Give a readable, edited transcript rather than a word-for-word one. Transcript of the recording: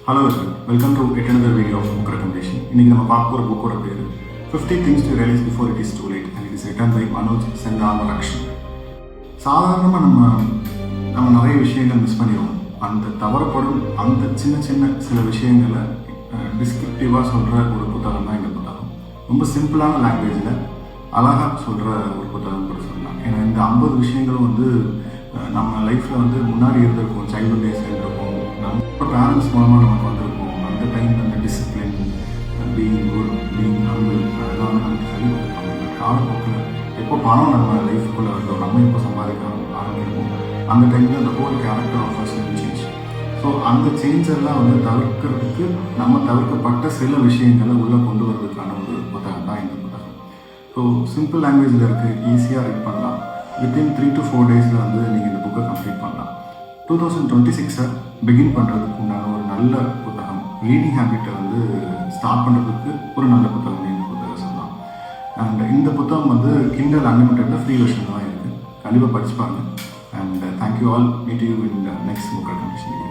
Hello everyone, welcome to yet another video of book recommendation. இன்னைக்கு நம்ம பார்க்க போகிற புக்கோட பேர் 50 things to realize before it is too late and it is written by Manoj Sendramarakshan. சாதாரணமாக நம்ம நிறைய விஷயங்கள் மிஸ் பண்ணிடுவோம். அந்த தவறப்படும் அந்த சின்ன சில விஷயங்களை டிஸ்கிரிப்டிவாக சொல்கிற ஒரு புத்தகம் தான் இந்த புத்தகம். ரொம்ப சிம்பிளான லாங்குவேஜில் அழகாக சொல்கிற ஒரு புத்தகம் கூட சொல்லலாம். ஏன்னா இந்த 50 விஷயங்களும் நம்ம லைஃப்பில் முன்னாடி இருந்திருக்கும், சைல்டுஹுட் டேஸில் இருந்திருக்கும், நம்ம பேரண்ட்ஸ் மூலமாக நமக்கு வந்திருக்கும். அந்த டைமில் அந்த discipline, being good, being humble, அதெல்லாம் நமக்கு சொல்லி கொடுப்பாங்க. காலப்போக்கில் எப்போ பணம் நம்ம லைஃப்குள்ளே வந்தோம், நம்ம எப்போ சம்பாதிக்க ஆரம்பிக்கும், அந்த டைமில் அந்த whole character of us change. So அந்த சேஞ்செல்லாம் தவிர்க்கிறதுக்கு நம்ம தவிர்க்கப்பட்ட சில விஷயங்களை உள்ளே கொண்டு வரதுக்கான ஒரு புத்தகம் தான் இந்த புத்தகம். ஸோ சிம்பிள் லாங்குவேஜில் இருக்குது, ஈஸியாக ரீட் பண்ணலாம். வித்தின் 3 to 4 டேஸில் நீங்கள் இந்த புக்கை கம்ப்ளீட் பண்ணலாம். 2026 பிகின் பண்ணுறதுக்கு உண்டான ஒரு நல்ல புத்தகம். ரீடிங் ஹேபிட்டை ஸ்டார்ட் பண்ணுறதுக்கு ஒரு நல்ல புத்தகம் இந்த புத்தகம் சொல்லலாம். அண்ட் இந்த புத்தகம் கிண்டல் அன்லிமிட்டடில் ஃப்ரீ வெர்ஷன் தான் இருக்குது. கண்டிப்பாக படிச்சு பாருங்கள். And thank you all. Meet you in next book recommendation.